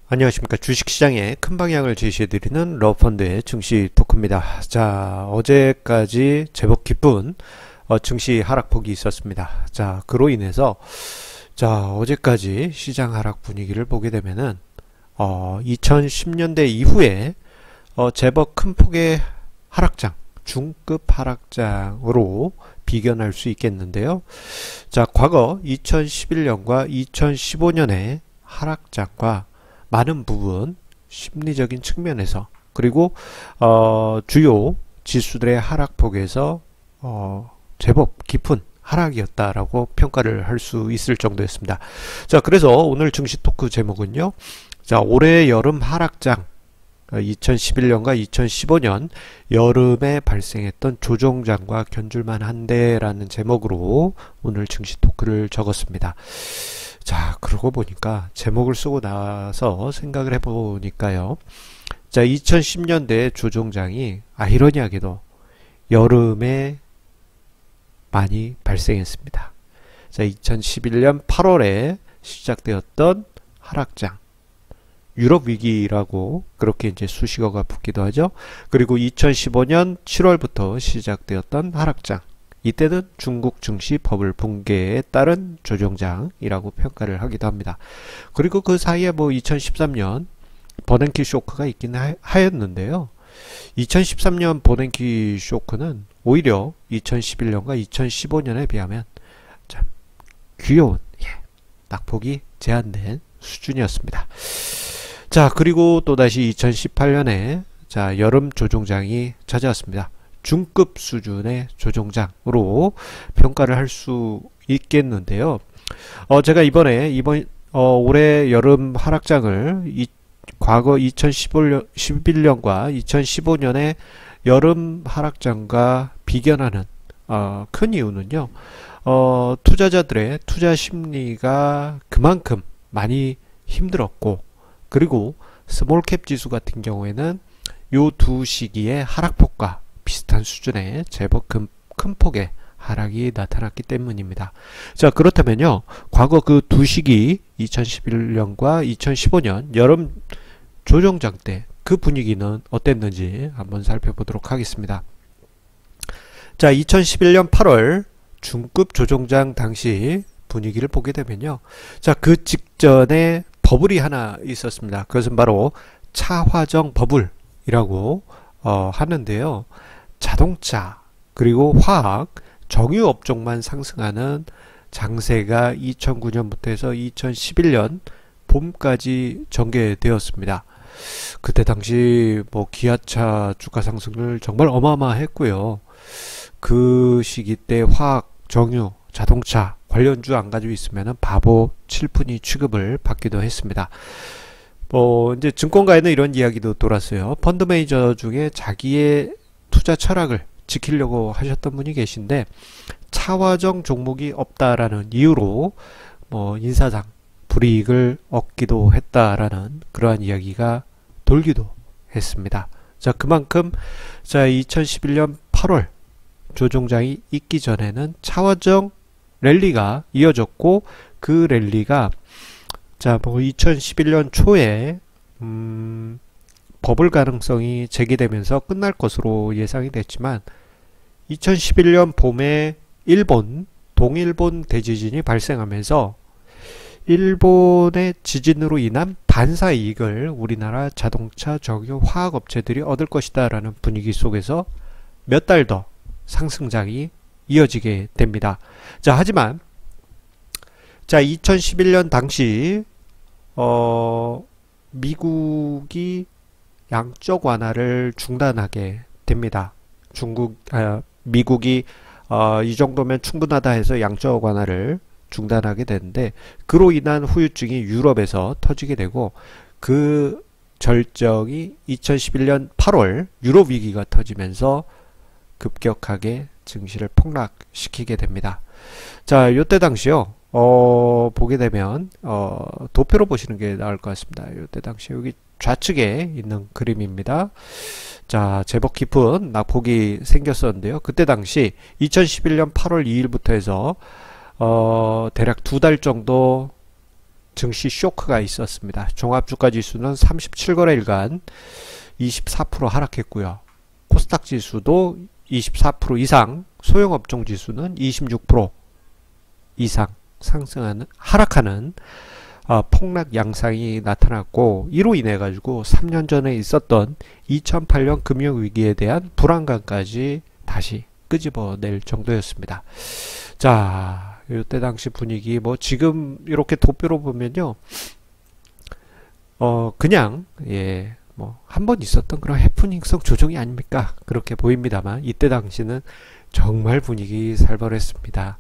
안녕하십니까. 주식시장의 큰 방향을 제시해드리는 러펀드의 증시 토크입니다. 자, 어제까지 제법 기쁜 증시 하락폭이 있었습니다. 자, 그로 인해서 어제까지 시장 하락 분위기를 보게 되면은 2010년대 이후에 제법 큰 폭의 하락장, 중급 하락장으로 비견할 수 있겠는데요. 자, 과거 2011년과 2015년의 하락장과 많은 부분 심리적인 측면에서 그리고 주요 지수들의 하락폭에서 제법 깊은 하락이었다라고 평가를 할 수 있을 정도였습니다. 자, 그래서 오늘 증시 토크 제목은요. 자, 올해 여름 하락장 2011년과 2015년 여름에 발생했던 조정장과 견줄만 한데라는 제목으로 오늘 증시 토크를 적었습니다. 자, 그러고 보니까 제목을 쓰고 나서 생각을 해보니까요. 자, 2010년대 조정장이 아이러니하게도 여름에 많이 발생했습니다. 자, 2011년 8월에 시작되었던 하락장, 유럽 위기라고 그렇게 이제 수식어가 붙기도 하죠. 그리고 2015년 7월부터 시작되었던 하락장, 이때는 중국 증시 버블 붕괴에 따른 조정장이라고 평가를 하기도 합니다. 그리고 그 사이에 2013년 버냉키 쇼크가 있긴 하였는데요. 2013년 버냉키 쇼크는 오히려 2011년과 2015년에 비하면 참 귀여운 낙폭이 제한된 수준이었습니다. 자, 그리고 또다시 2018년에 여름 조정장이 찾아왔습니다. 중급 수준의 조정장으로 평가를 할 수 있겠는데요. 제가 올해 여름 하락장을 과거 2011년과 2015년의 여름 하락장과 비견하는 큰 이유는요. 투자자들의 투자 심리가 그만큼 많이 힘들었고, 그리고 스몰캡 지수 같은 경우에는 요 두 시기의 하락폭과 비슷한 수준의 제법 큰 폭의 하락이 나타났기 때문입니다. 자, 그렇다면요. 과거 그 두 시기 2011년과 2015년 여름 조정장 때 그 분위기는 어땠는지 한번 살펴보도록 하겠습니다. 자, 2011년 8월 중급 조정장 당시 분위기를 보게 되면요. 자, 그 직전에 버블이 하나 있었습니다. 그것은 바로 차화정 버블이라고 하는데요. 자동차 그리고 화학, 정유 업종만 상승하는 장세가 2009년부터 해서 2011년 봄까지 전개되었습니다. 그때 당시 기아차 주가 상승률 정말 어마어마했고요. 그 시기 때 화학, 정유, 자동차 관련주 안 가지고 있으면 바보 칠푼이 취급을 받기도 했습니다. 이제 증권가에는 이런 이야기도 돌았어요. 펀드 매니저 중에 자기의 투자 철학을 지키려고 하셨던 분이 계신데 차화정 종목이 없다라는 이유로 인사상 불이익을 얻기도 했다라는 그러한 이야기가 돌기도 했습니다. 자, 그만큼 2011년 8월 조정장이 있기 전에는 차화정 랠리가 이어졌고, 그 랠리가 2011년 초에 버블 가능성이 제기되면서 끝날 것으로 예상이 됐지만 2011년 봄에 동일본 대지진이 발생하면서 일본의 지진으로 인한 반사 이익을 우리나라 자동차, 정유, 화학 업체들이 얻을 것이다 라는 분위기 속에서 몇 달 더 상승장이 이어지게 됩니다. 자, 하지만 2011년 당시 미국이 양적 완화를 중단하게 됩니다. 미국이 이 정도면 충분하다 해서 양적 완화를 중단하게 되는데, 그로 인한 후유증이 유럽에서 터지게 되고, 그 절정이 2011년 8월 유럽 위기가 터지면서 급격하게 증시를 폭락시키게 됩니다. 자, 요때 당시요. 보게 되면 도표로 보시는 게 나을 것 같습니다. 요때 당시 여기 좌측에 있는 그림입니다. 자, 제법 깊은 낙폭이 생겼었는데요. 그때 당시 2011년 8월 2일부터 해서 대략 두 달 정도 증시 쇼크가 있었습니다. 종합주가 지수는 37거래일간 24% 하락했고요. 코스닥 지수도 24% 이상, 소형업종 지수는 26% 이상 하락하는 폭락 양상이 나타났고, 이로 인해 가지고 3년 전에 있었던 2008년 금융위기에 대한 불안감까지 다시 끄집어낼 정도였습니다. 자, 이때 당시 분위기 지금 이렇게 도표로 보면요, 그냥 한 번 있었던 그런 해프닝성 조정이 아닙니까? 그렇게 보입니다만 이때 당시는 정말 분위기 살벌했습니다.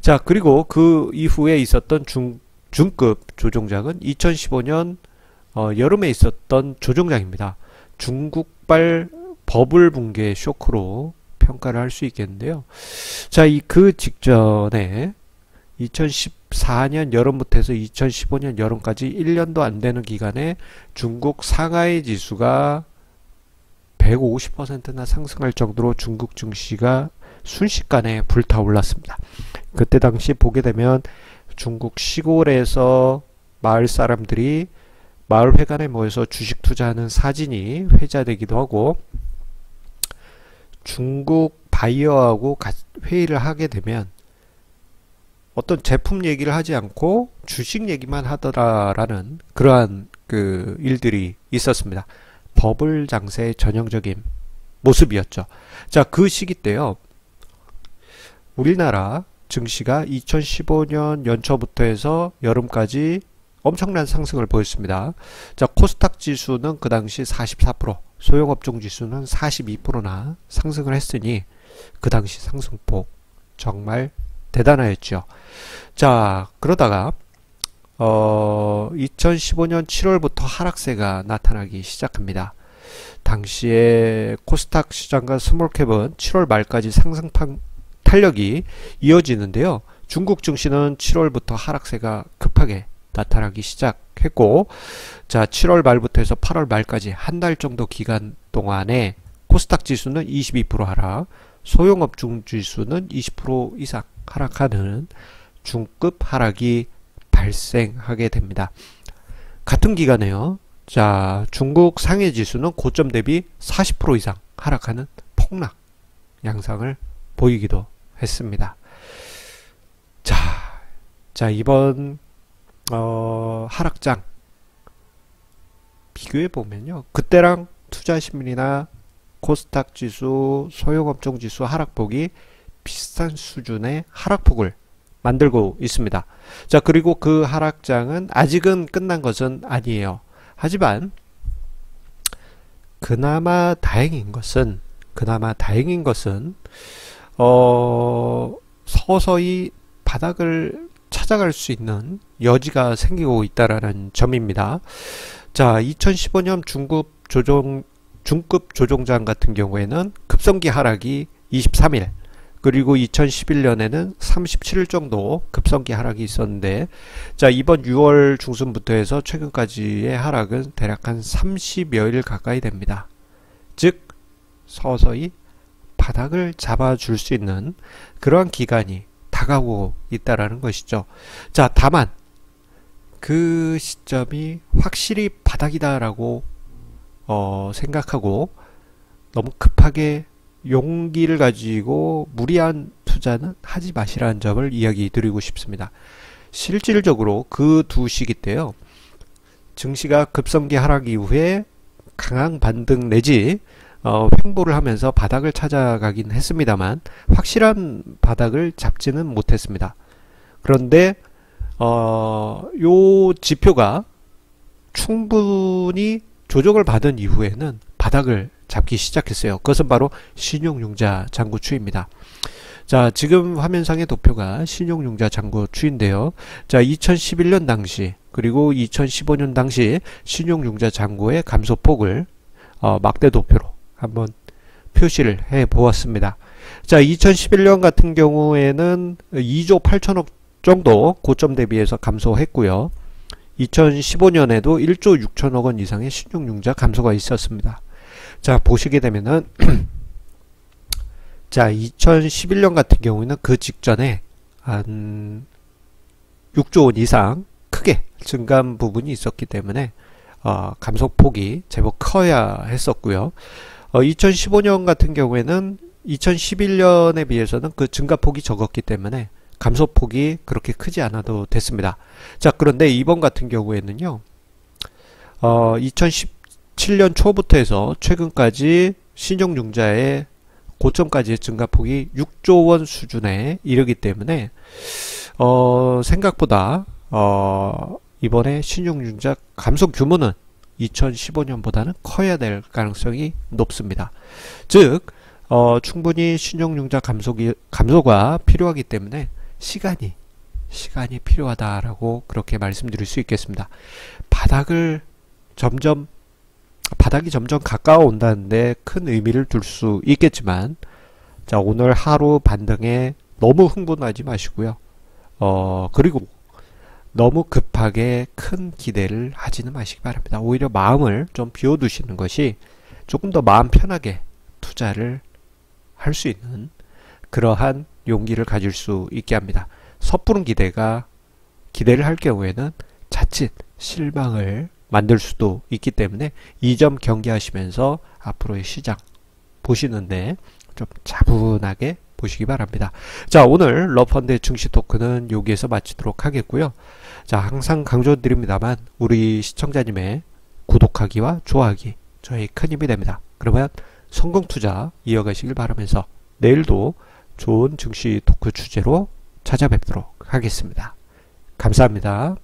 자, 그리고 그 이후에 있었던 중급 조종장은 2015년 여름에 있었던 조종장입니다. 중국발 버블 붕괴 쇼크로 평가를 할 수 있겠는데요. 자, 그 직전에 2014년 여름부터 해서 2015년 여름까지 1년도 안 되는 기간에 중국 상하이 지수가 150%나 상승할 정도로 중국 증시가 순식간에 불타올랐습니다. 그때 당시 보게 되면 중국 시골에서 마을 사람들이 마을 회관에 모여서 주식 투자하는 사진이 회자되기도 하고, 중국 바이어하고 회의를 하게 되면 어떤 제품 얘기를 하지 않고 주식 얘기만 하더라라는 그러한 그 일들이 있었습니다. 버블 장세의 전형적인 모습이었죠. 자, 그 시기 때요, 우리나라 증시가 2015년 연초부터 해서 여름까지 엄청난 상승을 보였습니다. 자, 코스닥 지수는 그 당시 44%, 소형업종 지수는 42%나 상승을 했으니 그 당시 상승폭 정말 대단하였죠. 자, 그러다가 2015년 7월부터 하락세가 나타나기 시작합니다. 당시에 코스닥 시장과 스몰캡은 7월 말까지 상승 탄력이 이어지는데요. 중국 증시는 7월부터 하락세가 급하게 나타나기 시작했고, 자, 7월 말부터 해서 8월 말까지 한 달 정도 기간 동안에 코스닥 지수는 22% 하락, 소형업종 지수는 20% 이상 하락하는 중급 하락이 발생하게 됩니다. 같은 기간에요, 자, 중국 상해 지수는 고점 대비 40% 이상 하락하는 폭락 양상을 보이기도 했습니다. 자, 이번 하락장 비교해 보면요, 그때랑 투자심리나 코스닥 지수, 소형업종 지수 하락폭이 비슷한 수준의 하락폭을 만들고 있습니다. 자, 그리고 그 하락장은 아직은 끝난 것은 아니에요. 하지만 그나마 다행인 것은 서서히 바닥을 찾아갈 수 있는 여지가 생기고 있다라는 점입니다. 자, 2015년 중급 조종장 같은 경우에는 급성기 하락이 23일, 그리고 2011년에는 37일 정도 급성기 하락이 있었는데, 자, 이번 6월 중순부터 해서 최근까지의 하락은 대략 한 30여일 가까이 됩니다. 즉 서서히 바닥을 잡아줄 수 있는 그러한 기간이 다가오고 있다라는 것이죠. 자, 다만 그 시점이 확실히 바닥이다라고 생각하고 너무 급하게 용기를 가지고 무리한 투자는 하지 마시라는 점을 이야기 드리고 싶습니다. 실질적으로 그 두 시기 때요, 증시가 급성기 하락 이후에 강한 반등 내지 횡보를 하면서 바닥을 찾아가긴 했습니다만 확실한 바닥을 잡지는 못했습니다. 그런데 요 지표가 충분히 조정을 받은 이후에는 바닥을 잡기 시작했어요. 그것은 바로 신용융자 잔고 추이입니다. 자, 지금 화면상의 도표가 신용융자 잔고 추인데요. 자, 2011년 당시 그리고 2015년 당시 신용융자 잔고의 감소폭을 막대 도표로 한번 표시를 해 보았습니다. 자, 2011년 같은 경우에는 2조 8천억 정도 고점 대비해서 감소했고요. 2015년에도 1조 6천억 원 이상의 신용융자 감소가 있었습니다. 자, 보시게 되면은 자, 2011년 같은 경우에는 그 직전에 한 6조 원 이상 크게 증가한 부분이 있었기 때문에 감소폭이 제법 커야 했었고요. 2015년 같은 경우에는 2011년에 비해서는 그 증가폭이 적었기 때문에 감소폭이 그렇게 크지 않아도 됐습니다. 자, 그런데 이번 같은 경우에는요, 2017년 초부터 해서 최근까지 신용융자의 고점까지의 증가폭이 6조 원 수준에 이르기 때문에 생각보다 이번에 신용융자 감소 규모는 2015년보다는 커야 될 가능성이 높습니다. 즉 충분히 신용융자 감소가 필요하기 때문에 시간이 필요하다라고 그렇게 말씀드릴 수 있겠습니다. 바닥이 점점 가까워 온다는데 큰 의미를 둘 수 있겠지만, 자, 오늘 하루 반등에 너무 흥분하지 마시고요. 그리고 너무 급하게 큰 기대를 하지는 마시기 바랍니다. 오히려 마음을 좀 비워두시는 것이 조금 더 마음 편하게 투자를 할 수 있는 그러한 용기를 가질 수 있게 합니다. 섣부른 기대를 할 경우에는 자칫 실망을 만들 수도 있기 때문에 이 점 경계하시면서 앞으로의 시장 보시는데 좀 차분하게 보시기 바랍니다. 자, 오늘 러펀드의 증시 토크는 여기에서 마치도록 하겠고요. 자, 항상 강조드립니다만 우리 시청자님의 구독하기와 좋아하기 저의 큰 힘이 됩니다. 그러면 성공 투자 이어가시길 바라면서 내일도 좋은 증시 토크 주제로 찾아뵙도록 하겠습니다. 감사합니다.